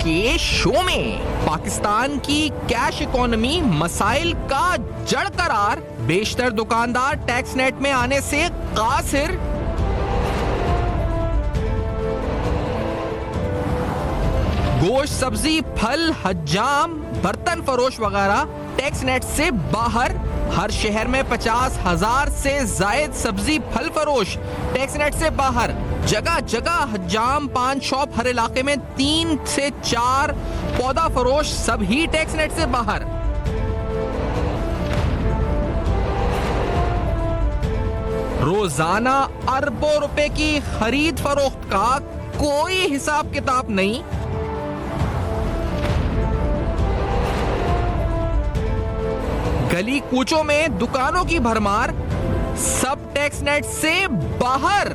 के शो में पाकिस्तान की कैश इकोनॉमी मसाइल का जड़ करार, बेशतर दुकानदार टैक्स नेट में आने से कासिर, गोश्त, सब्जी, फल, हज्जाम, बर्तन फरोश वगैरह टैक्स नेट से बाहर। हर शहर में 50,000 से जायद सब्जी फल फरोश टैक्स नेट से बाहर। जगह जगह हज्जाम, पान शॉप, हर इलाके में 3 से 4 पौधा फरोश, सभी टैक्स नेट से बाहर। रोजाना अरबों रुपए की खरीद फरोख्त का कोई हिसाब किताब नहीं। गली कूचों में दुकानों की भरमार, सब टैक्स नेट से बाहर।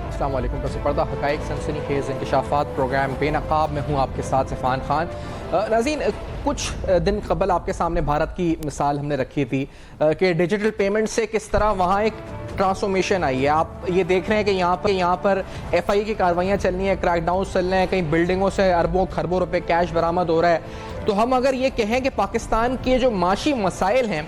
अस्सलाम वालेकुम। पर्दा हक़ाइक़ सनसनीखेज़ इंकशाफ़ात प्रोग्राम बेनकाब में हूँ आपके साथ सिफ़ान खान। नाज़रीन, कुछ दिन कबल आपके सामने भारत की मिसाल हमने रखी थी कि डिजिटल पेमेंट से किस तरह वहाँ एक ट्रांसफॉर्मेशन आई है। आप ये देख रहे हैं कि यहाँ पर FIA की कार्रवाइयाँ चल रही हैं, क्रैकडाउन चल रहे हैं, कई बिल्डिंगों से अरबों खरबों रुपए कैश बरामद हो रहा है। तो हम अगर ये कहें कि पाकिस्तान के जो माशी मसाइल हैं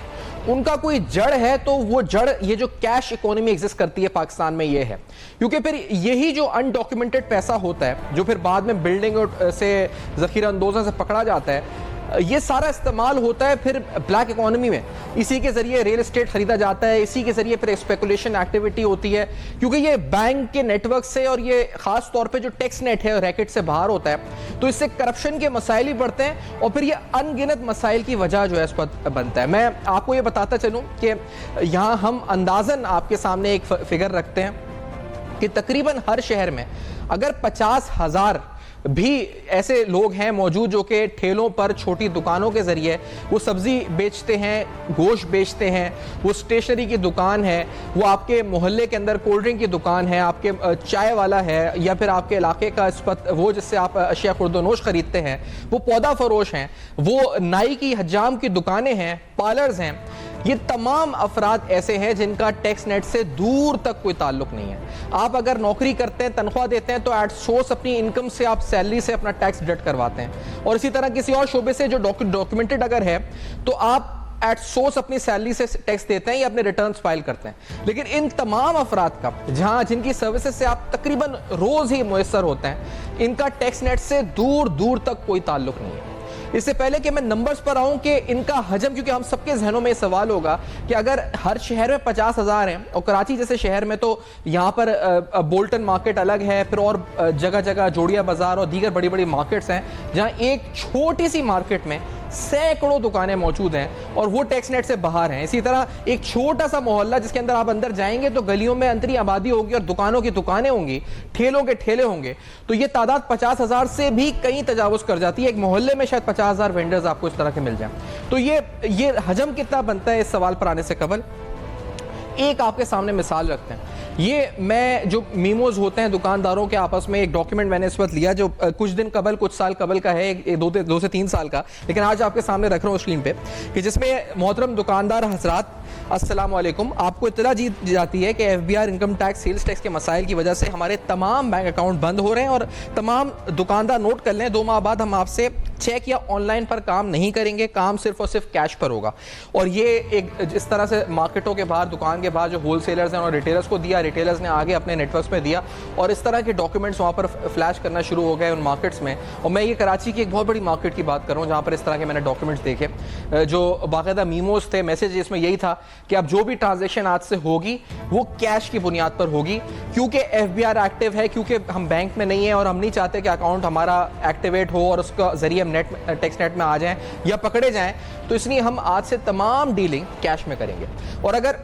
उनका कोई जड़ है, तो वो जड़ ये जो कैश इकोनॉमी एग्जिस्ट करती है पाकिस्तान में ये है। क्योंकि फिर यही जो अनडॉक्यूमेंटेड पैसा होता है, जो फिर बाद में बिल्डिंग से ज़ख़ीरा अंदोज़ा से पकड़ा जाता है, ये सारा इस्तेमाल होता है फिर ब्लैक इकोनॉमी में। इसी के जरिए रियल एस्टेट खरीदा जाता है, इसी के जरिए फिर स्पेकुलेशन एक्टिविटी होती है। क्योंकि ये बैंक के नेटवर्क से और ये खास तौर पे जो टैक्स नेट है रैकेट से बाहर होता है, तो इससे करप्शन के मसाइल ही बढ़ते हैं और फिर ये अनगिनत मसाइल की वजह जो है इस पर बनता है। मैं आपको ये बताता चलूँ कि यहाँ हम अंदाजन आपके सामने एक फिगर रखते हैं कि तकरीबन हर शहर में अगर 50,000 भी ऐसे लोग हैं मौजूद जो कि ठेलों पर छोटी दुकानों के जरिए वो सब्जी बेचते हैं, गोश्त बेचते हैं, वो स्टेशनरी की दुकान है, वो आपके मोहल्ले के अंदर कोल्ड ड्रिंक की दुकान है, आपके चाय वाला है, या फिर आपके इलाके का वो जिससे आप अशिया खुर्दोनोश खरीदते हैं, वो पौधा फरोश हैं, वो नाई की हज्जाम की दुकानें हैं, पार्लर्स हैं। ये तमाम अफराद ऐसे हैं जिनका टैक्स नेट से दूर तक कोई ताल्लुक नहीं है। आप अगर नौकरी करते हैं, तनख्वाह देते हैं, तो एट सोर्स अपनी इनकम से आप सैलरी से अपना टैक्स डिडक्ट करवाते हैं। और इसी तरह किसी और शोबे से जो डॉक्यूमेंटेड अगर है तो आप एट सोर्स अपनी सैलरी से टैक्स देते हैं या अपने रिटर्न्स फाइल करते हैं। लेकिन इन तमाम अफराद का जिनकी सर्विसेज से आप तकरीबन रोज ही मुयस्सर होते हैं, इनका टैक्स नेट से दूर दूर तक कोई ताल्लुक नहीं है। इससे पहले कि मैं नंबर्स पर आऊं कि इनका हजम, क्योंकि हम सबके जहनों में सवाल होगा कि अगर हर शहर में 50,000 हैं और कराची जैसे शहर में तो यहाँ पर बोल्टन मार्केट अलग है, फिर और जगह जगह जोड़िया बाजार और दीगर बड़ी बड़ी मार्केट्स हैं जहाँ एक छोटी सी मार्केट में सैकड़ों दुकानें मौजूद हैं और वो टैक्स नेट से बाहर हैं। इसी तरह एक छोटा सा मोहल्ला जिसके अंदर आप अंदर जाएंगे तो गलियों में अंतरी आबादी होगी और दुकानों की दुकानें होंगी, ठेलों के ठेले होंगे, तो ये तादाद 50,000 से भी कहीं तजावुज कर जाती है। एक मोहल्ले में शायद 50,000 वेंडर्स आपको इस तरह के मिल जाएं। तो ये हजम कितना बनता है, इस सवाल पर आने से कबल एक आपके सामने मिसाल रखते हैं। ये मैं जो मीमोज होते हैं दुकानदारों के आपस में, एक डॉक्यूमेंट मैंने इस वक्त लिया जो कुछ दिन कबल, कुछ साल कबल का है, 2 से 3 साल का, लेकिन आज आपके सामने रख रहा हूँ स्क्रीन पे, कि जिसमें मोहतरम दुकानदार हजरात अस्सलाम वालेकुम, आपको इत्तला दी जाती है कि FBR income tax, sales tax के मसाइल की वजह से हमारे तमाम बैंक अकाउंट बंद हो रहे हैं और तमाम दुकानदार नोट कर लें 2 माह बाद हम आपसे चेक या ऑनलाइन पर काम नहीं करेंगे, काम सिर्फ और सिर्फ कैश पर होगा। और ये एक जिस तरह से मार्केटों के बाहर, दुकान के बाहर जो होलसेलर्स हैं और रिटेलर्स को दिया, रिटेलर्स ने आगे अपने नेटवर्क्स में दिया और इस तरह के डॉक्यूमेंट्स वहाँ पर फ्लैश करना शुरू हो गए उन मार्केट्स में। और मैं ये कराची की एक बहुत बड़ी मार्केट की बात कर रहा हूँ जहाँ पर इस तरह के मैंने डॉक्यूमेंट्स देखे जो बाकायदा मीमोज थे। मैसेज इसमें यही था कि अब जो भी ट्रांजेक्शन आज से होगी वो कैश की बुनियाद पर होगी, क्योंकि FBR एक्टिव है, क्योंकि हम बैंक में नहीं है और हम नहीं चाहते कि अकाउंट हमारा एक्टिवेट हो और उसका जरिए हम टैक्स नेट में आ जाएं या पकड़े जाएं, तो इसलिए हम आज से तमाम डीलिंग कैश में करेंगे। और अगर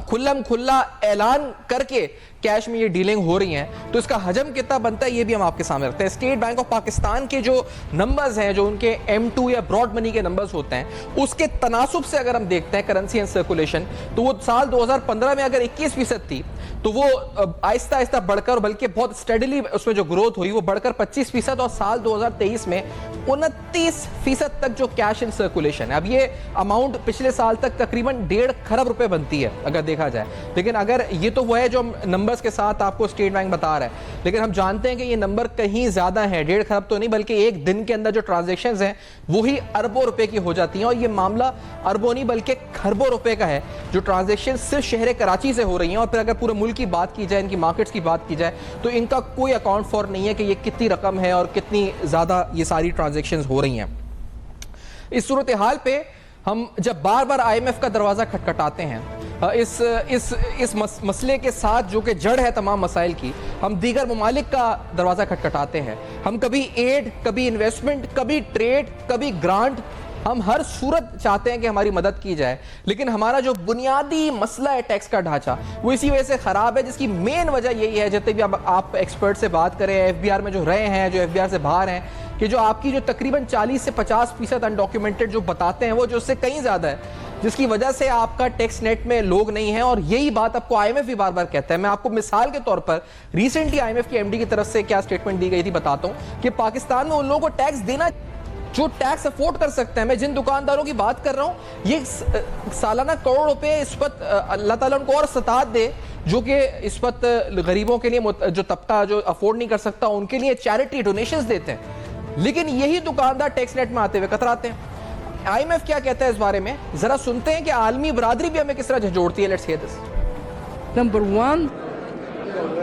खुल्लम खुल्ला ऐलान करके कैश में ये डीलिंग हो रही हैं तो इसका हजम कितना बनता है ये भी हम आपके सामने रखते हैं। स्टेट बैंक ऑफ पाकिस्तान के जो नंबर्स हैं, जो उनके M2 या ब्रॉड मनी के नंबर्स होते हैं, उसके तनासुब से अगर हम देखते हैं करेंसी एंड सर्कुलेशन, तो वो साल 2015 में अगर 21% थी तो वो आहिस्ता आहिस्ता बढ़कर, बल्कि बहुत स्टेडली उसमें जो ग्रोथ हुई वो बढ़कर 25% और साल 2023 में 29% तक जो कैश इन सर्कुलेशन है। अब ये अमाउंट पिछले साल तक तकरीबन 1.5 खरब रुपए बनती है अगर देखा जाए। लेकिन अगर ये तो वो है जो नंबर्स के साथ आपको स्टेट बैंक बता रहा है, लेकिन हम जानते हैं कि ये नंबर कहीं ज़्यादा है, 1.5 खरब तो नहीं, बल्कि एक दिन के अंदर जो ट्रांजेक्शन्स हैं वही अरबों रुपए की हो जाती हैं। और ये मामला अरबों नहीं बल्कि खरबों रुपए का है, जो ट्रांजेक्शन सिर्फ शहर कराची से हो रही हैं। और फिर अगर पूरे मुल्क की बात की जाए, इनकी मार्केट्स की बात की जाए, तो इनका कोई अकाउंट फॉर नहीं है कि ये कितनी रकम है और कितनी ज़्यादा ये सारी ट्रांजेक्शन्स हो रही हैं। इस सूरत हाल पे हम जब बार बार IMF का दरवाज़ा खटखटाते हैं इस मसले के साथ, जो कि जड़ है तमाम मसाइल की, हम दीगर ममालिक का दरवाज़ा खटखटाते हैं। हम कभी एड, कभी इन्वेस्टमेंट, कभी ट्रेड, कभी ग्रांट, हम हर सूरत चाहते हैं कि हमारी मदद की जाए। लेकिन हमारा जो बुनियादी मसला है टैक्स का ढांचा, वो इसी वजह से ख़राब है, जिसकी मेन वजह यही है, जितने भी आप एक्सपर्ट से बात करें, FBR में जो रहे हैं, जो FBR से बाहर हैं, कि जो आपकी जो तकरीबन 40 से 50% अनडॉक्यूमेंटेड जो बताते हैं वो जो उससे कहीं ज़्यादा है, जिसकी वजह से आपका टैक्स नेट में लोग नहीं हैं। और यही बात आपको IMF भी बार बार कहता है। मैं आपको मिसाल के तौर पर रिसेंटली IMF की MD की तरफ से क्या स्टेटमेंट दी गई थी बताता हूँ, कि पाकिस्तान में उन लोगों को टैक्स देना जो टैक्स अफोर्ड कर सकते हैं। मैं जिन दुकानदारों की बात कर रहा हूँ, ये सालाना करोड़ रुपए इस वक्त अल्लाह ताला उनको और सताहत दे, जो कि इस वक्त गरीबों के लिए, जो तबका जो अफोर्ड नहीं कर सकता, उनके लिए चैरिटी डोनेशंस देते हैं। लेकिन यही दुकानदार टैक्स नेट में आते हुए कतराते हैं। IMF क्या कहता है इस बारे में, जरा सुनते हैं कि आलमी बरादरी भी हमें किस तरह झंझोड़ती है। Let's hear this. Number one,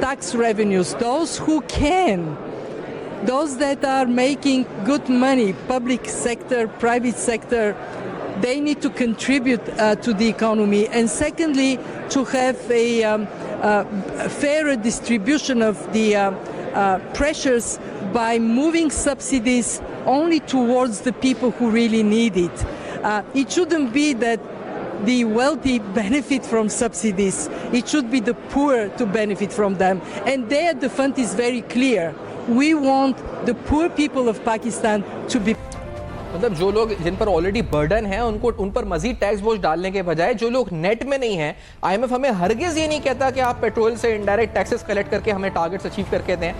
tax revenues. Those that are making good money, public sector, private sector, they need to contribute to the economy. And secondly, to have a fairer distribution of the pressures by moving subsidies only towards the people who really need it. It shouldn't be that the wealthy benefit from subsidies. It should be the poor to benefit from them. And there the fund is very clear. We want the poor people of Pakistan to be. मतलब जो लोग जिन पर already burden है उनको उन पर मजीद tax बोझ डालने के बजाय जो लोग नेट में नहीं है, IMF हमें हरगिज ये नहीं कहता कि आप पेट्रोल से इनडायरेक्ट टैक्सेस कलेक्ट करके हमें टारगेट्स अचीव करके दें।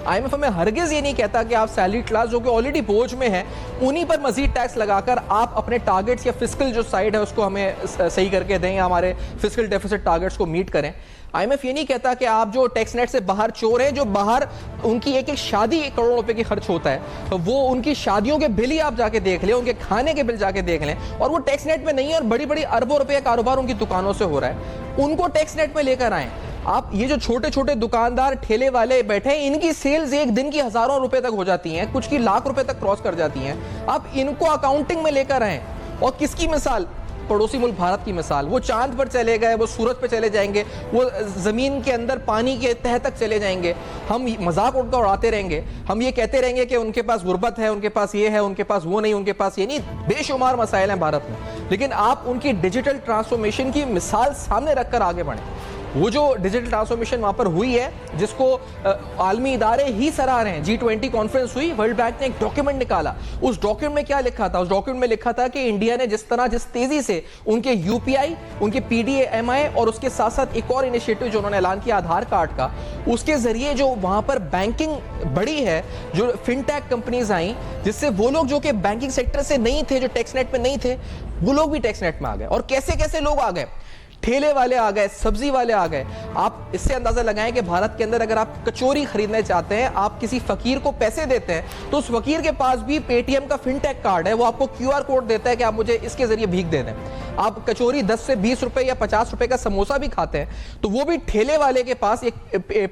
IMF हमें हरगिज ये नहीं कहता कि आप सैलरी क्लास जो कि ऑलरेडी बोझ में है उन्हीं पर मजीद टैक्स लगाकर आप अपने टारगेट्स या फिस्कल जो साइड है उसको हमें सही करके दें या हमारे फिस्कल डेफिसिट टारगेट्स को मीट करें। IMF ये नहीं कहता कि आप जो टैक्स नेट से बाहर चोर हैं, जो बाहर उनकी एक शादी करोड़ों रुपए की खर्च होता है, तो वो उनकी शादियों के बिल ही आप जाके देख लें, उनके खाने के बिल जाके देख लें, और वो टैक्स नेट में नहीं है और बड़ी बड़ी अरबों रुपए का कारोबार उनकी दुकानों से हो रहा है, उनको टैक्स नेट में लेकर आए। आप ये जो छोटे छोटे दुकानदार ठेले वाले बैठे हैं, इनकी सेल्स एक दिन की हजारों रुपए तक हो जाती हैं, कुछ की लाख रुपए तक क्रॉस कर जाती हैं। आप इनको अकाउंटिंग में लेकर आए। और किसकी मिसाल? पड़ोसी मुल्क भारत की मिसाल। वो चांद पर चले गए, वो सूरज पे चले जाएंगे, वो जमीन के अंदर पानी के तह तक चले जाएंगे। हम मजाक उनका उड़ाते रहेंगे, हम ये कहते रहेंगे कि उनके पास गुर्बत है, उनके पास ये है, उनके पास वो नहीं, उनके पास ये नहीं। बेशुमार मसाइल हैं भारत में, लेकिन आप उनकी डिजिटल ट्रांसफॉर्मेशन की मिसाल सामने रखकर आगे बढ़ें। वो जो डिजिटल ट्रांसफॉर्मेशन वहां पर हुई है, जिसको आलमी इदारे ही सराह रहे हैं। G20 कॉन्फ्रेंस हुई, वर्ल्ड बैंक ने एक डॉक्यूमेंट निकाला। उस डॉक्यूमेंट में क्या लिखा था? उस डॉक्यूमेंट में लिखा था कि इंडिया ने जिस तेजी से उनके UPI, उनके PDA-MI और उसके साथ साथ एक और इनिशिएटिव जो उन्होंने ऐलान किया आधार कार्ड का, उसके जरिए जो वहां पर बैंकिंग बढ़ी है, जो फिनटेक कंपनीज आई, जिससे वो लोग जो कि बैंकिंग सेक्टर से नहीं थे, जो टैक्स नेट में नहीं थे, वो लोग भी टैक्स नेट में आ गए। और कैसे कैसे लोग आ गए? ठेले वाले आ गए, सब्जी वाले आ गए। आप इससे अंदाजा लगाएं कि भारत के अंदर अगर आप कचौरी खरीदने चाहते हैं, आप किसी फकीर को पैसे देते हैं, तो उस फकीर के पास भी पेटीएम का फिनटेक कार्ड है, वो आपको QR कोड देता है कि आप मुझे इसके जरिए भीख दे दें। आप कचौरी 10 से 20 रुपए या 50 रुपए का समोसा भी खाते हैं, तो वो भी ठेले वाले के पास एक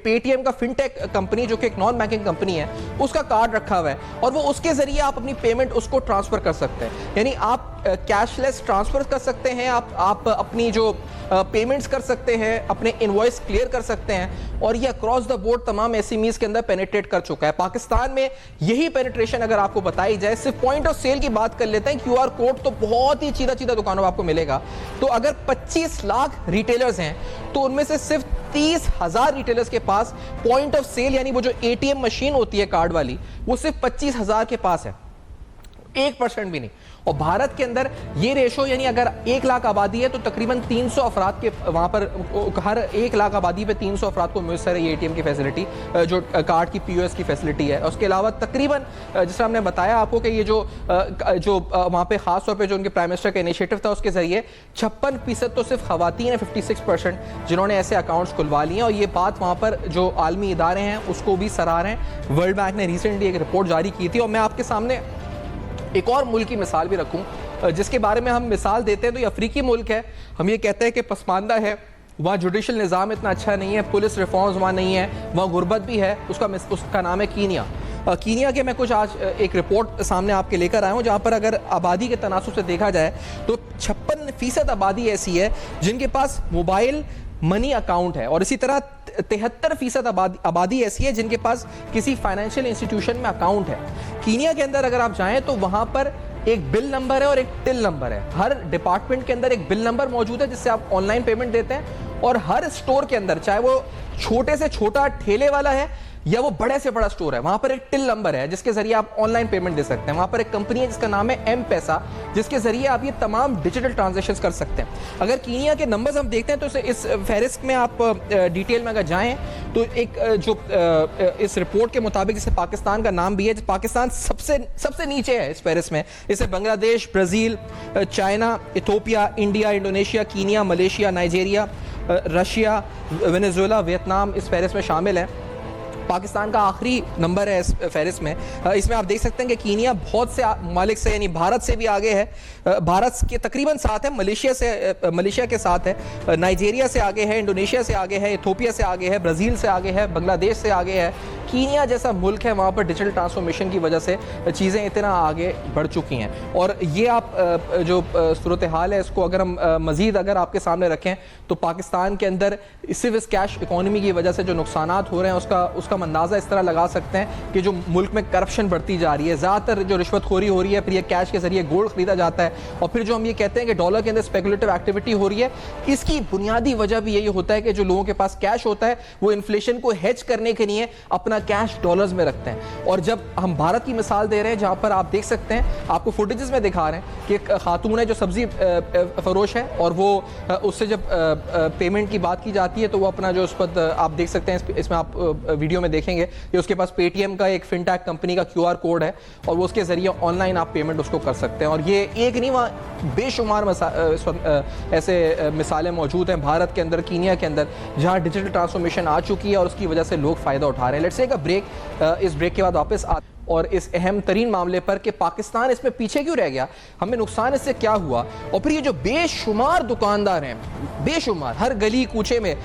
पेटीएम का फिनटेक कंपनी, जो कि एक नॉन बैंकिंग कंपनी है, उसका कार्ड रखा हुआ है, और वो उसके जरिए आप अपनी पेमेंट उसको ट्रांसफर कर सकते हैं। यानी आप कैशलेस ट्रांसफर कर सकते हैं, आप अपनी जो पेमेंट्स कर सकते हैं, अपने इनवॉइस क्लियर कर सकते हैं, और ये अक्रॉस द बोर्ड तमाम SMEs के अंदर पेनिट्रेट कर चुका है। पाकिस्तान में यही पेनिट्रेशन अगर आपको बताई जाए, सिर्फ पॉइंट ऑफ सेल की बात कर लेते हैं, QR कोड तो बहुत ही चीदा चीदा दुकानों में आपको मिलेगा। तो अगर 25 लाख रिटेलर्स हैं, तो उनमें से सिर्फ 30,000 रिटेलर्स के पास पॉइंट ऑफ सेल, यानी वो जो ATM मशीन होती है कार्ड वाली, वो सिर्फ 25,000 के पास है। 1% भी नहीं। और भारत के अंदर ये रेशो यानी अगर 1 लाख आबादी है तो तकरीबन 300 अफराद के वहाँ पर हर 1 लाख आबादी पे 300 अफराद को मुयसर है ये ATM की फैसिलिटी, जो कार्ड की POS की फैसिलिटी है। उसके अलावा तकरीबन जिस हमने बताया आपको कि ये जो वहाँ पे खास तौर पे जो उनके प्राइम मिनिस्टर का इनिशिएटिव था उसके जरिए 56% तो सिर्फ खवातीन है, 56% जिन्होंने ऐसे अकाउंट्स खुलवा लिए। और ये बात वहाँ पर जो आलमी इदारे हैं उसको भी सराह रहे हैं। वर्ल्ड बैंक ने रिसेंटली एक रिपोर्ट जारी की थी। और मैं आपके सामने एक और मुल्क की मिसाल भी रखूं जिसके बारे में हम मिसाल देते हैं तो ये अफ्रीकी मुल्क है। हम ये कहते हैं कि पसमानदा है, वहाँ जुडिशल निज़ाम इतना अच्छा नहीं है, पुलिस रिफॉर्म्स वहाँ नहीं है, वहाँ गुर्बत भी है। उसका नाम है कीनिया। कीनिया के मैं कुछ आज एक रिपोर्ट सामने आपके लेकर आया हूँ जहाँ पर अगर आबादी के तनासुब से देखा जाए तो 56% आबादी ऐसी है जिनके पास मोबाइल मनी अकाउंट है, और इसी तरह 73% आबादी ऐसी है जिनके पास किसी फाइनेंशियल इंस्टीट्यूशन में अकाउंट है। कीनिया के अंदर अगर आप जाएं तो वहां पर एक बिल नंबर है और एक टिल नंबर है। हर डिपार्टमेंट के अंदर एक बिल नंबर मौजूद है जिससे आप ऑनलाइन पेमेंट देते हैं, और हर स्टोर के अंदर चाहे वो छोटे से छोटा ठेले वाला है या वो बड़े से बड़ा स्टोर है, वहां पर एक टिल नंबर है जिसके जरिए आप ऑनलाइन पेमेंट दे सकते हैं। वहां पर एक कंपनी है जिसका नाम है M-Pesa, जिसके जरिए आप ये तमाम डिजिटल ट्रांजैक्शंस कर सकते हैं। अगर कीनिया के नंबर्स हम देखते हैं तो इस फहरिस्त में आप डिटेल में अगर जाएं तो एक जो इस रिपोर्ट के मुताबिक इसे पाकिस्तान का नाम भी है। पाकिस्तान सबसे नीचे है इस फहरिस्त में। इसे Bangladesh, Brazil, China, Ethiopia, India, Indonesia, Kenya, Malaysia, Nigeria, Russia, Venezuela, Vietnam इस फहरिस्त में शामिल है। पाकिस्तान का आखिरी नंबर है इस फहरिस्त में। इसमें आप देख सकते हैं कि कीनिया बहुत से ममालिक से यानी भारत से भी आगे है। भारत के तकरीबन साथ है, मलेशिया के साथ है, नाइजीरिया से आगे है, इंडोनेशिया से आगे है, इथोपिया से आगे है, ब्राज़ील से आगे है, बांग्लादेश से आगे है। कीनिया जैसा मुल्क है वहाँ पर डिजिटल ट्रांसफॉर्मेशन की वजह से चीज़ें इतना आगे बढ़ चुकी हैं। और ये आप जो सूरत हाल है इसको अगर हम मज़ीद अगर आपके सामने रखें तो पाकिस्तान के अंदर सिर्फ इस कैश इकोनॉमी की वजह से जो नुकसानात हो रहे हैं उसका हम अंदाज़ा इस तरह लगा सकते हैं कि जो मुल्क में करप्शन बढ़ती जा रही है, ज़्यादातर जो रिश्वतखोरी हो रही है, फिर ये कैश के जरिए गोल्ड खरीदा जाता है, और फिर जो हम ये कहते हैं कि डॉलर के अंदर स्पेकुलेटिव एक्टिविटी हो रही है। इसकी बुनियादी वजह भी यही होता है कि जो लोगों के पास कैश होता है वो इन्फ्लेशन को हेज करने के लिए अपना कैश डॉलर्स में रखते हैं। और जब हम भारत की मिसाल दे रहे हैं जहां पर आप देख सकते हैं, आपको फुटेजेस में दिखा रहे हैं कि एक खातून है जो सब्जी फरोश है, और वो उससे जब पेमेंट की बात की जाती है तो वो अपना जो उस पर आप देख सकते हैं, इसमें आप वीडियो में देखेंगे कि उसके पास पेटीएम का एक फिनटेक कंपनी का QR कोड है और वो उसके जरिए ऑनलाइन आप पेमेंट उसको कर सकते हैं। और ये एक नहीं, वहाँ बेशुमार ऐसे मिसालें मौजूद हैं भारत के अंदर, कीनिया के अंदर, जहाँ डिजिटल ट्रांसफॉर्मेशन आ चुकी है और उसकी वजह से लोग फ़ायदा उठा रहे हैं। Let's take a break. इस ब्रेक के बाद वापस और इस अहम तरीन मामले पर कि पाकिस्तान इसमें पीछे क्यों रह गया, हमें नुकसान इससे क्या हुआ, और फिर ये जो बेशुमार दुकानदार हैं, बेशुमार हर गली कूचे में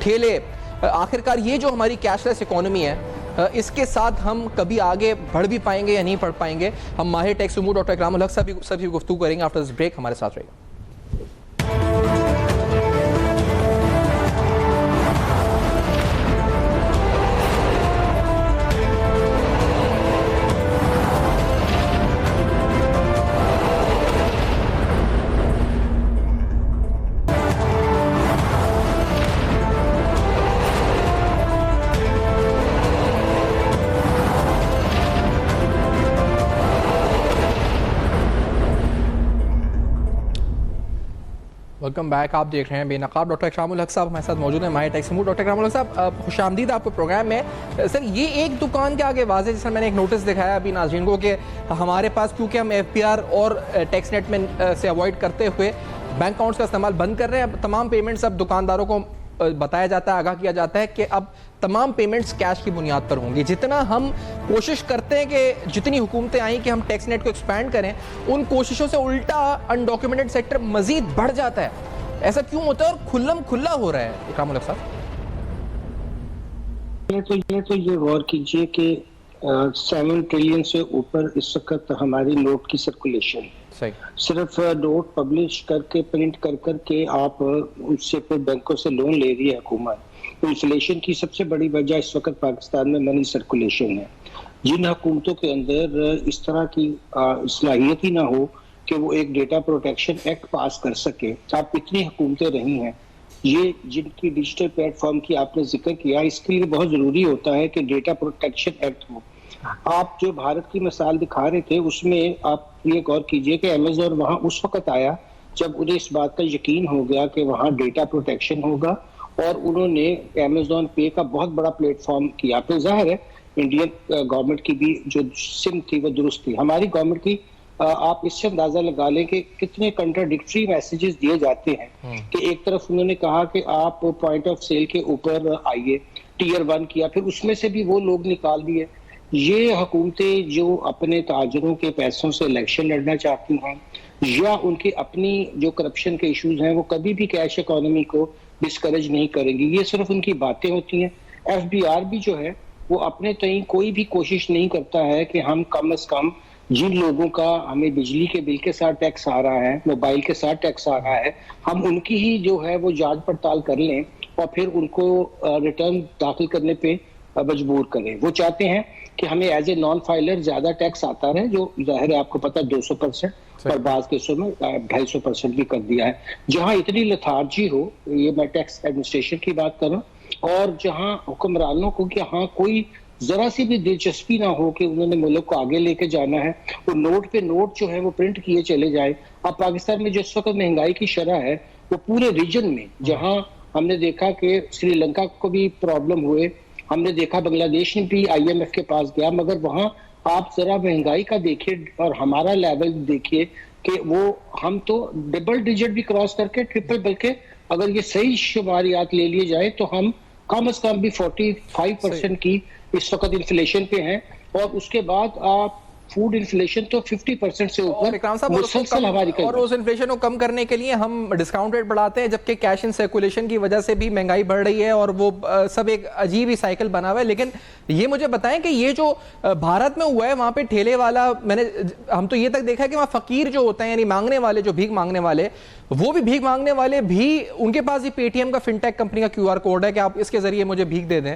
ठेले, आखिरकार ये जो हमारी कैशलेस इकोनॉमी है इसके साथ हम कभी आगे बढ़ भी पाएंगे या नहीं बढ़ पाएंगे। हम माहिर टैक्स उमूर डॉक्टर इकरामुल हक साहब भी गुफ्तगू करेंगे आफ्टर दिस ब्रेक। हमारे साथ रहिएगा। Welcome back. आप देख रहे हैं बेनकाब। डॉक्टर इकरामुल हक साहब हमारे साथ मौजूद हैं, माहिर टैक्स उमूर। डॉक्टर इकरामुल हक साहब, खुशामदीद आपको प्रोग्राम में। सर, ये एक दुकान के आगे वाज़ेह, जैसे मैंने एक नोटिस दिखाया अभी नाज़रीन को, कि हमारे पास क्योंकि हम FPR और टैक्स नेट में से अवॉइड करते हुए बैंक अकाउंट्स का इस्तेमाल बंद कर रहे हैं। अब तमाम पेमेंट्स अब दुकानदारों को बताया जाता है, आगाह किया जाता है कि अब तमाम पेमेंट्स कैश की बुनियाद पर होंगी। जितना हम कोशिश करते हैं कि जितनी हुकूमतें आई कि हम टैक्स नेट को एक्सपैंड करें, उन कोशिशों से उल्टा अनडॉक्यूमेंटेड सेक्टर मजीद बढ़ जाता है। ऐसा क्यों होता है और खुल्लम खुल्ला हो रहा है इकरामुल हक साहब? तो ये गौर कीजिए कि 7 ट्रिलियन से ऊपर इस वक्त हमारी नोट की सर्कुलेशन, सिर्फ नोट पब्लिश करके प्रिंट कर करके आप उससे फिर बैंकों से लोन ले रही है हुकूमत। तो इन्फ्लेशन की सबसे बड़ी वजह इस वक्त पाकिस्तान में मनी सर्कुलेशन है। जिन हुकूमतों के अंदर इस तरह की सलाहियत ही ना हो कि वो एक डेटा प्रोटेक्शन एक्ट पास कर सके, आप इतनी हुकूमतें रही हैं, ये जिनकी डिजिटल प्लेटफॉर्म की आपने जिक्र किया, इसके लिए बहुत ज़रूरी होता है कि डेटा प्रोटेक्शन एक्ट हो। आप जो भारत की मिसाल दिखा रहे थे उसमें आप ये गौर कीजिए कि अमेज़न वहां उस वक्त आया जब उन्हें इस बात का यकीन हो गया कि वहां डेटा प्रोटेक्शन होगा, और उन्होंने अमेज़न पे का बहुत बड़ा प्लेटफॉर्म किया। फिर जाहिर है इंडियन गवर्नमेंट की भी जो सिम थी वो दुरुस्त थी। हमारी गवर्नमेंट की आप इससे अंदाजा लगा लें कि कितने कंट्राडिक्टरी मैसेजेस दिए जाते हैं कि एक तरफ उन्होंने कहा कि आप पॉइंट ऑफ सेल के ऊपर आइए, टीयर 1 किया, फिर उसमें से भी वो लोग निकाल दिए। ये हुकूमतें जो अपने ताजरों के पैसों से इलेक्शन लड़ना चाहती हैं या उनकी अपनी जो करप्शन के इश्यूज हैं वो कभी भी कैश इकोनॉमी को डिस्करेज नहीं करेंगी, ये सिर्फ उनकी बातें होती हैं। FBR भी जो है वो अपने तय कोई भी कोशिश नहीं करता है कि हम कम से कम जिन लोगों का हमें बिजली के बिल के साथ टैक्स आ रहा है, मोबाइल के साथ टैक्स आ रहा है, हम उनकी ही जो है वो जांच पड़ताल कर लें और फिर उनको रिटर्न दाखिल करने पे मजबूर करें। वो चाहते हैं कि हमें एज ए नॉन फाइलर ज्यादा टैक्स आता रहे, जो जाहिर है आपको पता 200% और बाज़ केसों में 250% भी कर दिया है। जहां इतनी लथार्जी हो, ये मैं टैक्स एडमिनिस्ट्रेशन की बात कर रहा हूँ, और जहां हुक्मरानों को कि हाँ कोई जरा सी भी दिलचस्पी ना हो कि उन्होंने मुल्क को आगे लेके जाना है, वो नोट पे नोट जो है वो प्रिंट किए चले जाए। अब पाकिस्तान में जो इस वक्त महंगाई की शरह है वो पूरे रीजन में, जहां हमने देखा कि श्रीलंका को भी प्रॉब्लम हुए, हमने देखा बांग्लादेश ने भी IMF के पास गया, मगर वहां आप जरा महंगाई का देखिए और हमारा लेवल देखिए कि वो हम तो डबल डिजिट भी क्रॉस करके ट्रिपल, बल्कि अगर ये सही शुमारियात ले लिए जाए तो हम कम से कम भी 45% की इस वक्त इन्फ्लेशन पे हैं, और उसके बाद आप फूड इन्फ्लेशन तो 50% से ऊपर मुसलसल हमारी कर, और उस इन्फ्लेशन को कम करने के लिए हम डिस्काउंट रेट बढ़ाते हैं, जबकि कैश इन सर्कुलेशन की वजह से भी महंगाई बढ़ रही है और वो सब एक अजीब ही साइकिल बना हुआ है। लेकिन ये मुझे बताएं कि ये जो भारत में हुआ है वहां पे ठेले वाला, हम तो ये तक देखा है कि वहां फकीर जो होते हैं यानी मांगने वाले, जो भीख मांगने वाले, वो भी भीख मांगने वाले भी उनके पास ही पेटीएम का फिनटेक कंपनी का QR कोड है कि आप इसके जरिए मुझे भीख दे दें।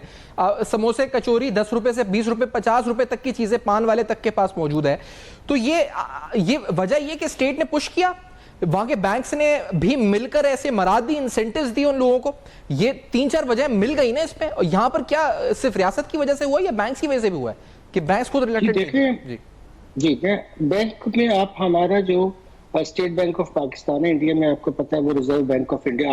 समोसे कचौरी 10 रुपए से 20 रुपए 50 रुपए तक की चीजें पान वाले तक के पास मौजूद है। तो ये वजह ये कि स्टेट ने पुश किया, वहां के बैंक्स ने भी मिलकर ऐसे मराद दी, इंसेंटिव्स दी उन लोगों को। ये 3-4 वजह मिल गई ना इसमें। और यहां पर क्या सिर्फ रियासत की वजह से हुआ या बैंक्स की वजह से भी हुआ है कि बैंक्स खुद रिलेटेड? जी बैंक में आप हमारा जो स्टेट बैंक ऑफ पाकिस्तान है इंडिया में, आपको पता है वो reserve bank of India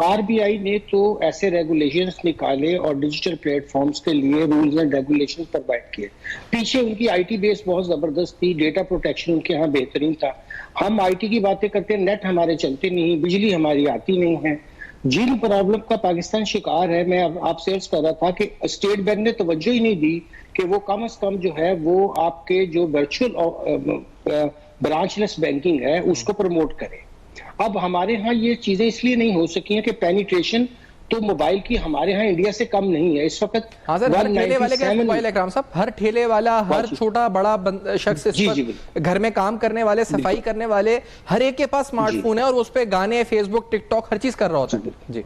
RBI ने तो ऐसे रेगुलेशंस निकाले और डिजिटल प्लेटफॉर्म्स के लिए रूल्स एंड रेगुलेशंस प्रोवाइड किए। पीछे उनकी IT बेस बहुत जबरदस्त थी, डेटा प्रोटेक्शन उनके यहाँ बेहतरीन था। हम IT की बातें करते हैं, नेट हमारे चलते नहीं, बिजली हमारी आती नहीं है। जिन प्रॉब्लम का पाकिस्तान शिकार है, मैं आपसे अर्ज कर रहा था कि स्टेट बैंक ने तवज्जो ही नहीं दी कि वो कम से कम जो है वो आपके जो वर्चुअल ब्रांचलेस बैंकिंग है उसको प्रमोट करें। अब हमारे यहाँ ये चीजें इसलिए नहीं हो सकी हैं कि पेनिट्रेशन तो मोबाइल की हमारे यहाँ इंडिया से कम नहीं है इस वक्त। हाँ सर, हर ठेले वाले का मोबाइल है इकराम साहब, हर ठेले वाला, हर छोटा बड़ा शख्स, घर में काम करने वाले, सफाई करने वाले, हर एक के पास स्मार्टफोन है और उस पे गाने, फेसबुक, टिकटॉक हर चीज कर रहा होता है। जी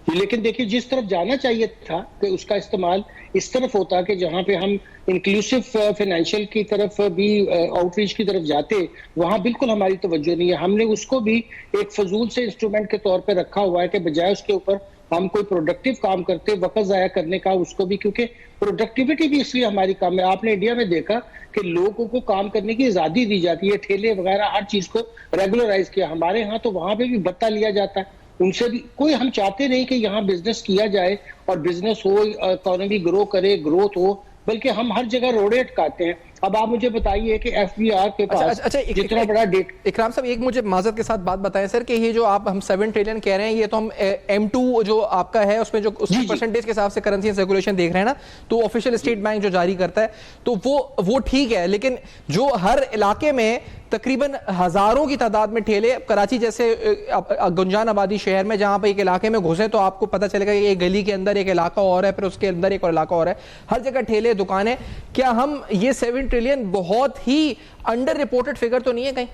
लेकिन देखिए जिस तरफ जाना चाहिए था कि उसका इस्तेमाल इस तरफ होता कि जहां पे हम इंक्लूसिव फाइनेंशियल की तरफ भी आउटरीच की तरफ जाते, वहां बिल्कुल हमारी तवज्जो नहीं है। हमने उसको भी एक फजूल से इंस्ट्रूमेंट के तौर पे रखा हुआ है कि बजाय उसके ऊपर हम कोई प्रोडक्टिव काम करते, वक्त जाया करने का, उसको भी, क्योंकि प्रोडक्टिविटी भी इसलिए हमारी कम है। आपने इंडिया में देखा कि लोगों को काम करने की आजादी दी जाती है, ठेले वगैरह हर चीज को रेगुलराइज किया। हमारे यहाँ तो वहां पे भी भत्ता लिया जाता है, उनसे भी कोई, हम चाहते नहीं कि यहाँ बिजनेस किया जाए और बिजनेस हो, इकोनॉमी ग्रो करे, ग्रोथ हो, बल्कि हम हर जगह रोड़े अटकाते हैं। अब आप मुझे बताइए कि FBR के पास जितना बड़ा डेट। इकराम साहब एक मुझे माजरत के साथ बात बताएं सर कि ये जो हम 7 ट्रिलियन कह रहे हैं, ये तो हम M2 जो आपका है उसमें जो उसकी परसेंटेज के हिसाब से करेंसी सर्कुलेशन देख रहे हैं ना, तो ऑफिशियल स्टेट बैंक जो जारी करता है तो वो ठीक है। लेकिन जो हर इलाके में तकरीबन हजारों की तादाद में ठेले, कराची जैसे गुंजान आबादी शहर में जहां पर एक इलाके में घुसे तो आपको पता चलेगा कि एक गली के अंदर एक इलाका और है, फिर उसके अंदर एक और इलाका और है, हर जगह ठेले, दुकानें। क्या हम ये 7 ट्रिलियन बहुत ही अंडर रिपोर्टेड फिगर तो नहीं है कहीं?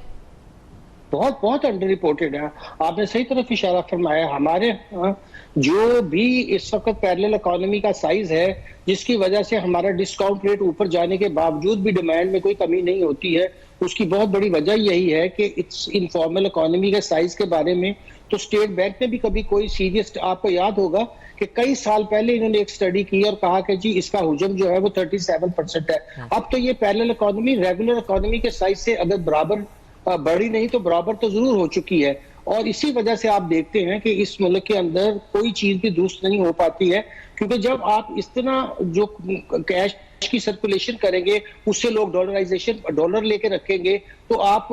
बहुत बहुत अंडर रिपोर्टेड है। आपने सही तरफ इशारा फरमाया। हमारे जो भी इस वक्त पैरेलल इकोनॉमी का साइज है, जिसकी वजह से हमारा डिस्काउंट रेट ऊपर जाने के बावजूद भी डिमांड में कोई कमी नहीं होती है, उसकी बहुत बड़ी वजह यही है कि इट्स इनफॉर्मल इकोनॉमी के साइज के बारे में तो स्टेट बैंक ने भी कभी कोई सीरियस, आपको याद होगा कि कई साल पहले इन्होंने एक स्टडी की और कहा कि जी इसका हुजम जो है वो 37% है। अब तो ये पैरेलल इकोनॉमी रेगुलर इकोनॉमी के साइज से अगर बराबर बड़ी नहीं तो बराबर तो जरूर हो चुकी है। और इसी वजह से आप देखते हैं कि इस मुल्क के अंदर कोई चीज भी दुरुस्त नहीं हो पाती है, क्योंकि जब आप इस तरह जो कैश की सर्कुलेशन करेंगे, उससे लोग डॉलराइजेशन, डॉलर लेके रखेंगे, तो आप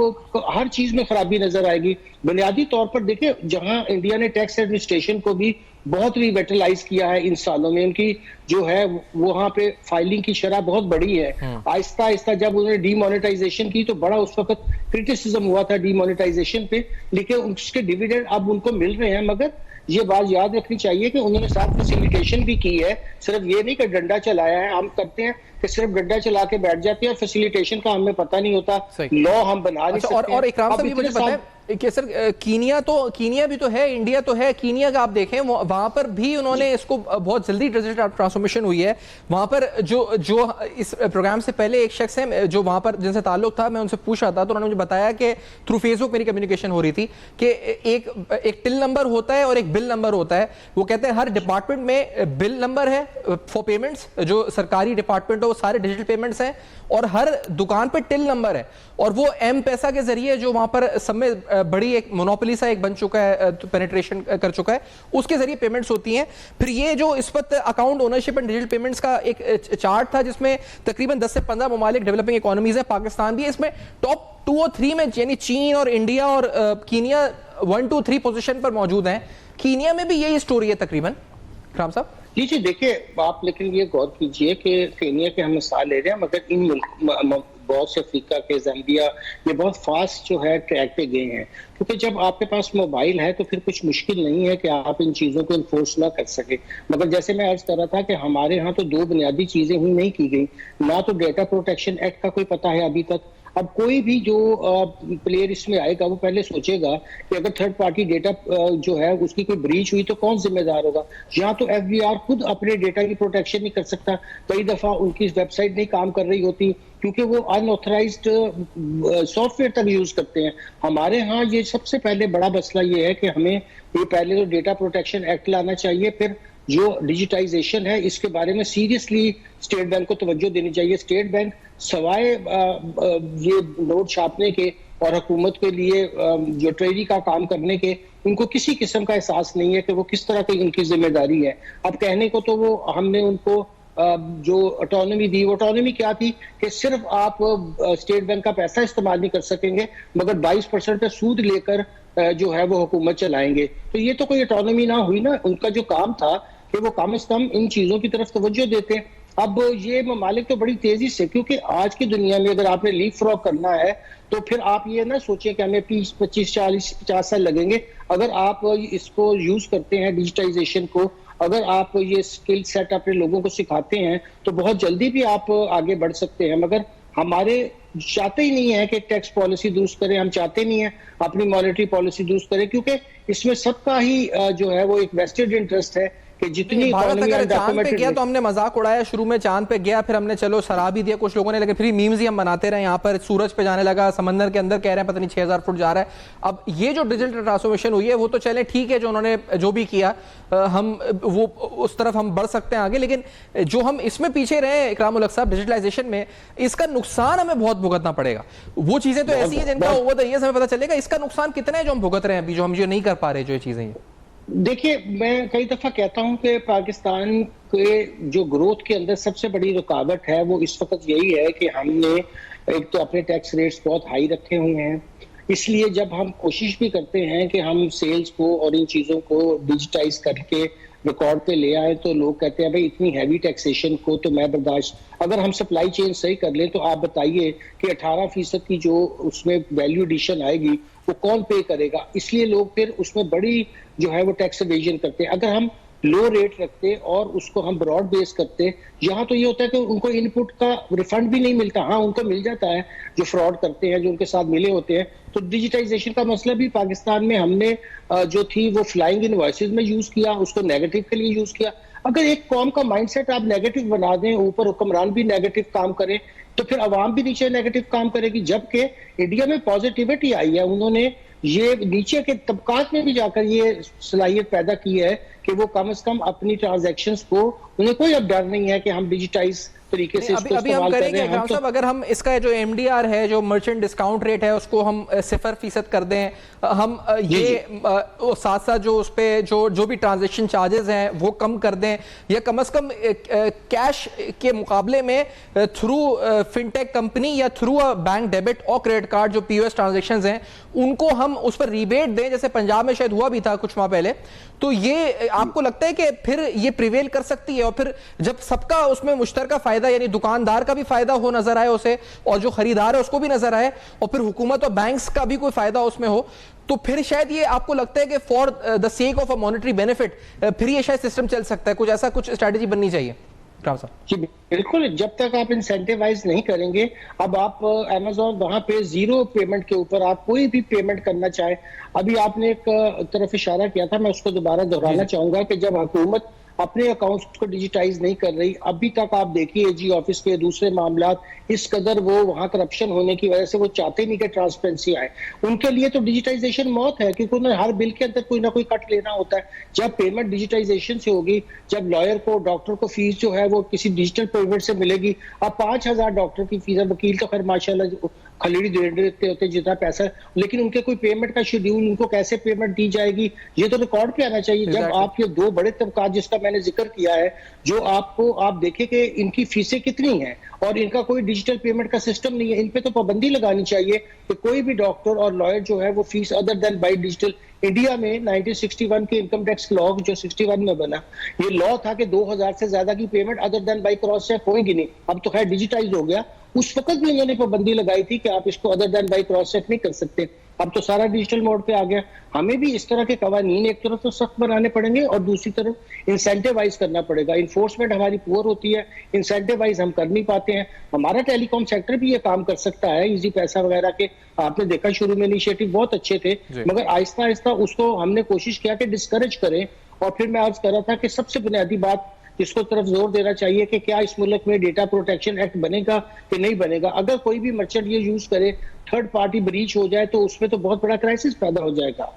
हर चीज में खराबी नजर आएगी। बुनियादी तौर पर देखिए, जहां इंडिया ने टैक्स एडमिनिस्ट्रेशन को भी बहुत रिवेटलाइज किया है इन सालों में, उनकी जो है वहां पे फाइलिंग की शरह बहुत बड़ी है। आहिस्ता आहिस्ता जब उन्होंने डीमोनेटाइजेशन की तो बड़ा उस वक्त क्रिटिसिज्म हुआ था डीमोनेटाइजेशन पे, लेकिन उसके डिविडेंड अब उनको मिल रहे हैं। मगर ये बात याद रखनी चाहिए कि उन्होंने साथ फैसिलिटेशन भी की है, सिर्फ ये नहीं कि डंडा चलाया है। हम करते हैं कि सिर्फ डंडा चला के बैठ जाते हैं, फैसिलिटेशन का हमें पता नहीं होता, लॉ हम बना नहीं सकते। और इकराम साहब, मुझे पता है कि सर कीनिया भी तो है, इंडिया तो है। कीनिया का आप देखें, वहां पर भी उन्होंने इसको बहुत जल्दी डिजिटल ट्रांसफॉर्मेशन हुई है। वहां पर जो इस प्रोग्राम से पहले एक शख्स है जो वहां पर जिनसे ताल्लुक था, मैं उनसे पूछ रहा था तो उन्होंने मुझे बताया कि थ्रू फेसबुक मेरी कम्युनिकेशन हो रही थी कि एक टिल नंबर होता है और एक बिल नंबर होता है। वो कहते हैं हर डिपार्टमेंट में बिल नंबर है फॉर पेमेंट्स, जो सरकारी डिपार्टमेंट है वो सारे डिजिटल पेमेंट्स हैं, और हर दुकान पे टिल नंबर है। और वो एम पैसा के जरिए जो वहां पर सब में बड़ी एक मोनोपोली सा एक बन चुका है, पेनिट्रेशन कर चुका है, उसके जरिए पेमेंट्स होती हैं। फिर ये जो इस वक्त account ownership and digital payments का एक चार्ट था जिसमें तकरीबन 10 से 15 ममालिक डेवलपिंग इकोनॉमीज है, पाकिस्तान भी है इसमें टॉप 2 और 3 में, यानी चीन और इंडिया और कीनिया 1, 2, 3 पोजीशन पर मौजूद हैं। कीनिया में भी यही स्टोरी है तकरीबन। इकराम साहब जी देखिए, आप लेकिन ये गौर कीजिए कि केनिया के हम मिसाल ले रहे हैं, मगर इन मुल्क बहुत से अफ्रीका के, ज़ाम्बिया, ये बहुत फास्ट जो है ट्रैक पे गए हैं। क्योंकि जब आपके पास मोबाइल है तो फिर कुछ मुश्किल नहीं है कि आप इन चीज़ों को इन्फोर्स ना कर सके। मगर जैसे मैं अर्ज कर रहा था कि हमारे यहाँ तो 2 बुनियादी चीज़ें ही नहीं की गई, ना तो डेटा प्रोटेक्शन एक्ट का कोई पता है अभी तक। अब कोई भी जो प्लेयर इसमें आएगा वो पहले सोचेगा कि अगर थर्ड पार्टी डेटा जो है उसकी कोई ब्रीच हुई तो कौन जिम्मेदार होगा। यहाँ तो एफबीआर खुद अपने डेटा की प्रोटेक्शन नहीं कर सकता, कई दफा उनकी वेबसाइट नहीं काम कर रही होती क्योंकि वो अनऑथराइज्ड सॉफ्टवेयर तक यूज करते हैं। हमारे यहाँ ये सबसे पहले बड़ा मसला ये है कि हमें ये पहले तो डेटा प्रोटेक्शन एक्ट लाना चाहिए, फिर जो डिजिटाइजेशन है इसके बारे में सीरियसली स्टेट बैंक को तवज्जो देनी चाहिए। स्टेट बैंक सवाए ये नोट छापने के और हुकूमत के लिए जो ट्रेजरी का काम करने के, उनको किसी किस्म का एहसास नहीं है कि वो किस तरह की उनकी जिम्मेदारी है। अब कहने को तो वो हमने उनको जो ऑटोनॉमी दी, वो ऑटोनॉमी क्या थी कि सिर्फ आप स्टेट बैंक का पैसा इस्तेमाल नहीं कर सकेंगे मगर 22% पे सूद लेकर जो है वो हुकूमत चलाएंगे। तो ये तो कोई ऑटोनॉमी ना हुई ना। उनका जो काम था कि वो कम से कम इन चीजों की तरफ तवज्जो देते। अब ये ममालिक तो बड़ी तेजी से, क्योंकि आज की दुनिया में अगर आपने लीप फ्रॉग करना है तो फिर आप ये ना सोचें कि हमें 20, 25, 40, 50 साल लगेंगे। अगर आप इसको यूज करते हैं डिजिटाइजेशन को, अगर आप ये स्किल सेट अपने लोगों को सिखाते हैं तो बहुत जल्दी भी आप आगे बढ़ सकते हैं। मगर हमारे चाहते ही नहीं है कि टैक्स पॉलिसी दुरुस्त करें, हम चाहते नहीं है अपनी मॉनेटरी पॉलिसी दुरुस्त करें, क्योंकि इसमें सबका ही जो है वो एक वेस्टेड इंटरेस्ट है कि जितनी भारत अगर चांद पे गया तो हमने मजाक उड़ाया, शुरू में चांद पे गया, फिर हमने चलो शराब ही दिया कुछ लोगों ने, लेकिन फिर मीम्स ही हम बनाते रहे। यहाँ पर सूरज पे जाने लगा, समंदर के अंदर कह रहे हैं पता नहीं 6000 फुट जा रहा है। अब ये जो डिजिटल ट्रांसफॉर्मेशन हुई है वो तो चले ठीक है, जो उन्होंने जो भी किया हम वो उस तरफ हम बढ़ सकते हैं आगे, लेकिन जो हम इसमें पीछे रहे इकरामुल हक साहब डिजिटलाइजेशन में, इसका नुकसान हमें बहुत भुगतना पड़ेगा। वो चीजें तो ऐसी है जिनका ओवर द ईयर्स हमें पता चलेगा, इसका नुकसान कितना है जो हम भुगत रहे हैं अभी, जो हम जो नहीं कर पा रहे जो ये चीजें। देखिए, मैं कई दफा कहता हूं कि पाकिस्तान के जो ग्रोथ के अंदर सबसे बड़ी रुकावट है वो इस वक्त यही है कि हमने एक तो अपने टैक्स रेट्स बहुत हाई रखे हुए हैं। इसलिए जब हम कोशिश भी करते हैं कि हम सेल्स को और इन चीजों को डिजिटाइज करके रिकॉर्ड पे ले आए तो लोग कहते हैं भाई इतनी हैवी टैक्सेशन को तो मैं बर्दाश्त, अगर हम सप्लाई चेन सही कर लें तो आप बताइए कि 18% की जो उसमें वैल्यू एडिशन आएगी वो कौन पे करेगा। इसलिए लोग फिर उसमें बड़ी जो है वो टैक्स एवेजन करते हैं। अगर हम लो रेट रखते और उसको हम ब्रॉड बेस करते। यहाँ तो ये होता है कि उनको इनपुट का रिफंड भी नहीं मिलता, हाँ उनको मिल जाता है जो फ्रॉड करते हैं, जो उनके साथ मिले होते हैं। तो डिजिटाइजेशन का मसला भी पाकिस्तान में हमने जो थी वो फ्लाइंग इनवॉइसेस में यूज किया, उसको नेगेटिव के लिए यूज किया। अगर एक कौम का माइंडसेट आप नेगेटिव बना दें, ऊपर हुक्मरान भी नेगेटिव काम करे, तो फिर अवाम भी नीचे नेगेटिव काम करेगी। जबकि इंडिया में पॉजिटिविटी आई है, उन्होंने ये नीचे के तबकात में भी जाकर ये सलाहियत पैदा की है कि वो कम से कम अपनी ट्रांजैक्शंस को, उन्हें कोई अब डर नहीं है कि हम डिजिटाइज तरीके से इसको अभी हम करेंगे हम साहब, अगर हम इसका जो MDR है, जो मर्चेंट डिस्काउंट रेट है, उसको हम 0% कर दें, हम ये साथ साथ जो उस पे जो भी ट्रांजैक्शन चार्जेस हैं वो कम कर दें, या कम से कम कैश के मुकाबले में थ्रू फिनटेक कंपनी या थ्रू बैंक डेबिट और क्रेडिट कार्ड जो POS ट्रांजैक्शंस हैं उनको हम उस पर रिबेट दें, जैसे पंजाब में शायद हुआ भी था कुछ माह पहले। तो ये आपको लगता है कि फिर ये प्रिवेल कर सकती है, और फिर जब सबका उसमें मुश्तरका फायदा, यानी दुकानदार का भी फायदा हो नजर आए उसे, और जो खरीदार है उसको भी नजर आए, और फिर हुकूमत और बैंक्स का भी कोई फायदा उसमें हो, तो फिर शायद ये आपको लगता है कि for the sake of a monetary benefit फिर ये शायद सिस्टम चल सकता है? कुछ ऐसा कुछ स्ट्रेटेजी बननी चाहिए जी बिल्कुल। जब तक आप इंसेंटिवाइज नहीं करेंगे, अब आप अमेज़न वहां पे जीरो पेमेंट के ऊपर आप कोई भी पेमेंट करना चाहे, अभी आपने एक तरफ इशारा किया था, मैं उसको दोबारा दोहराना चाहूंगा कि जब हुकूमत अपने अकाउंट्स को डिजिटाइज नहीं कर रही, अभी तक आप देखिए AG ऑफिस के दूसरे मामलात, इस कदर वो वहां करप्शन होने की वजह से वो चाहते नहीं कि ट्रांसपेरेंसी आए। उनके लिए तो डिजिटाइजेशन मौत है, क्योंकि उन्हें हर बिल के अंदर कोई ना कोई कट लेना होता है। जब पेमेंट डिजिटाइजेशन से होगी, जब लॉयर को, डॉक्टर को फीस जो है वो किसी डिजिटल पेमेंट से मिलेगी। अब 5,000 डॉक्टर की फीस है, वकील तो खैर माशाल्लाह खलीड़ी दे देते होते जितना पैसा, लेकिन उनके कोई पेमेंट का शेड्यूल, उनको कैसे पेमेंट दी जाएगी, ये तो रिकॉर्ड पे आना चाहिए। जब आप ये दो बड़े तबकात जिसका मैंने जिक्र किया है, जो आपको आप देखें कि इनकी फीसें कितनी हैं और इनका कोई डिजिटल पेमेंट का सिस्टम नहीं है, इन पे तो पाबंदी लगानी चाहिए कि कोई भी डॉक्टर और लॉयर जो है वो fees other than by digital. India में 1961 के इनकम टैक्स लॉ जो 61 में बना, ये लॉ था कि 2,000 से ज्यादा की payment other than by cross cheque होगी नहीं। अब तो खैर डिजिटाइज हो गया, उस वक्त भी इन्होंने पाबंदी लगाई थी कि आप इसको other than by cross cheque नहीं कर सकते। अब तो सारा डिजिटल मोड पे आ गया। हमें भी इस तरह के कवानीन एक तरफ तो सख्त बनाने पड़ेंगे और दूसरी तरफ इंसेंटिवाइज करना पड़ेगा। इन्फोर्समेंट हमारी पुअर होती है, इंसेंटिवाइज हम कर नहीं पाते हैं। हमारा टेलीकॉम सेक्टर भी ये काम कर सकता है, इजी पैसा वगैरह के आपने देखा शुरू में इनिशिएटिव बहुत अच्छे थे, मगर आहिस्ता आहिस्ता उसको हमने कोशिश किया कि डिस्करेज करें। और फिर मैं अर्ज कर रहा था कि सबसे बुनियादी बात जिसको तरफ जोर देना चाहिए कि क्या इस मुल्क में डेटा प्रोटेक्शन एक्ट बनेगा कि नहीं बनेगा। अगर कोई भी मर्चेंट ये यूज करे, थर्ड पार्टी ब्रीच हो जाए, तो उसमें तो बहुत बड़ा क्राइसिस पैदा हो जाएगा।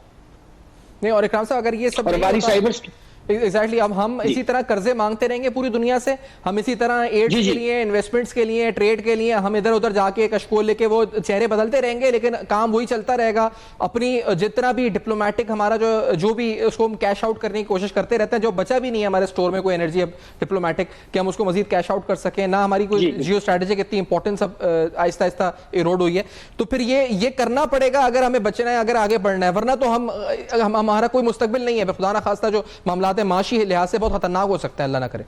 नहीं, और इकराम साहब, अगर ये सब हमारी साइबर एग्जैक्टली अब हम इसी तरह कर्जे मांगते रहेंगे पूरी दुनिया से, हम इसी तरह एड्स के लिए, इन्वेस्टमेंट्स के लिए, ट्रेड के लिए हम इधर उधर जाके कशकोल लेके वो चेहरे बदलते रहेंगे, लेकिन काम वही चलता रहेगा। अपनी जितना भी डिप्लोमेटिक हमारा जो भी उसको हम कैश आउट करने की कोशिश करते रहते हैं, जो बचा भी नहीं है हमारे स्टोर में कोई एनर्जी अब डिप्लोमेटिक कि हम उसको मजीद कैश आउट कर सकें, ना हमारी कोई जियो स्ट्रैटेजिक इतनी इंपॉर्टेंस अब आहिस्ता आहिस्ता इरोड हुई है। तो फिर ये करना पड़ेगा अगर हमें बचना है, अगर आगे बढ़ना है, वरना तो हमारा कोई मुस्तकबिल नहीं है। खुदा ना खास्ता जो मामला माशी लिहाज से बहुत खतरनाक हो सकता है, अल्लाह ना करे।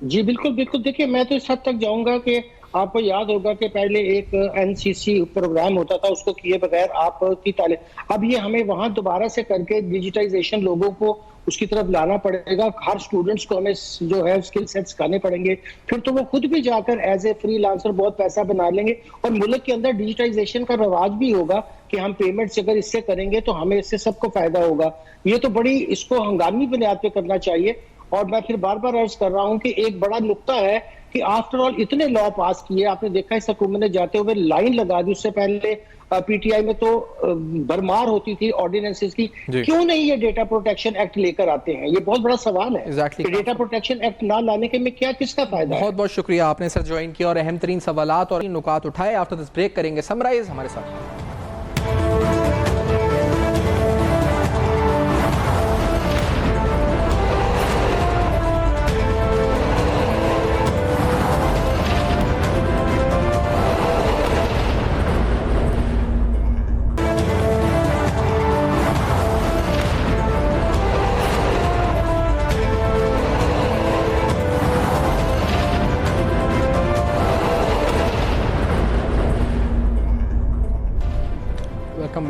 जी बिल्कुल बिल्कुल। देखिए, मैं तो इस हद तक जाऊंगा कि आपको याद होगा कि पहले एक NCC प्रोग्राम होता था, उसको किए बगैर आपकी तालीम, अब ये हमें वहां दोबारा से करके डिजिटाइजेशन लोगों को उसकी तरफ लाना पड़ेगा। हर स्टूडेंट्स को हमें जो है स्किल सेट सिखाने पड़ेंगे, फिर तो वो खुद भी जाकर एज ए फ्रीलांसर बहुत पैसा बना लेंगे। और मुल्क के अंदर डिजिटाइजेशन का रवाज भी होगा कि हम पेमेंट्स अगर इससे करेंगे तो हमें इससे सबको फायदा होगा। ये तो बड़ी इसको हंगामी बुनियाद पे करना चाहिए। और मैं फिर बार बार अर्ज कर रहा हूँ कि एक बड़ा नुक्ता है कि आफ्टर ऑल इतने लॉ पास किए, आपने देखा इस हुकूमत ने जाते हुए लाइन लगा दी। उससे पहले PTI में तो भरमार होती थी ऑर्डिनेंसेस की, क्यों नहीं ये डेटा प्रोटेक्शन एक्ट लेकर आते हैं? ये बहुत बड़ा सवाल है कि डेटा प्रोटेक्शन एक्ट ना लाने के में क्या किसका फायदा है? बहुत बहुत शुक्रिया आपने सर ज्वाइन किया और अहम तरीन सवालात और नुकात उठाए। आफ्टर दिस ब्रेक करेंगे समराइज हमारे साथ।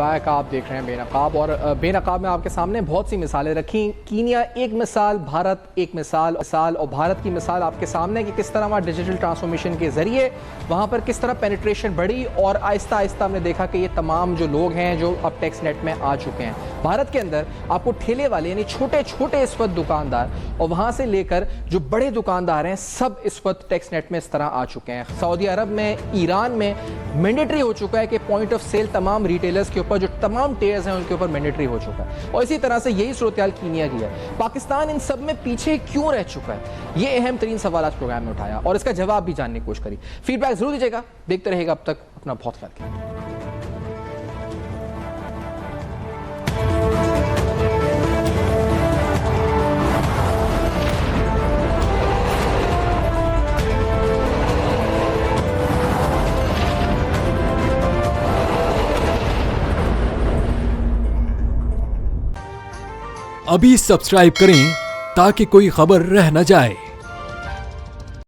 बैक, आप देख रहे हैं बेनकाब, और बेनकाब में आपके सामने बहुत सी मिसालें रखी। कीनिया एक मिसाल, भारत एक मिसाल, और भारत की मिसाल आपके सामने कि किस तरह वहाँ डिजिटल ट्रांसफॉर्मेशन के ज़रिए वहाँ पर किस तरह पेनिट्रेशन बढ़ी, और आहिस्ता आहिस्ता हमने देखा कि ये तमाम जो लोग हैं जो अब टैक्स नेट में आ चुके हैं। भारत के अंदर आपको ठेले वाले यानी छोटे छोटे इस वक्त दुकानदार और वहाँ से लेकर जो बड़े दुकानदार हैं सब इस वक्त टैक्स नेट में इस तरह आ चुके हैं। सऊदी अरब में, ईरान में मैंडेटरी हो चुका है कि पॉइंट ऑफ सेल तमाम रिटेलर्स के ऊपर, जो तमाम टेयर्स हैं उनके ऊपर मैंडेटरी हो चुका है, और इसी तरह से यही सूरत-ए-हाल कीनिया की है। पाकिस्तान इन सब में पीछे क्यों रह चुका है, ये अहम तरीन सवाल आज प्रोग्राम में उठाया और इसका जवाब भी जानने की कोशिश करी। फीडबैक जरूर दीजिएगा, देखते रहेगा। अब तक अपना बहुत ख्याल कीजिए। अभी सब्सक्राइब करें ताकि कोई खबर रह न जाए।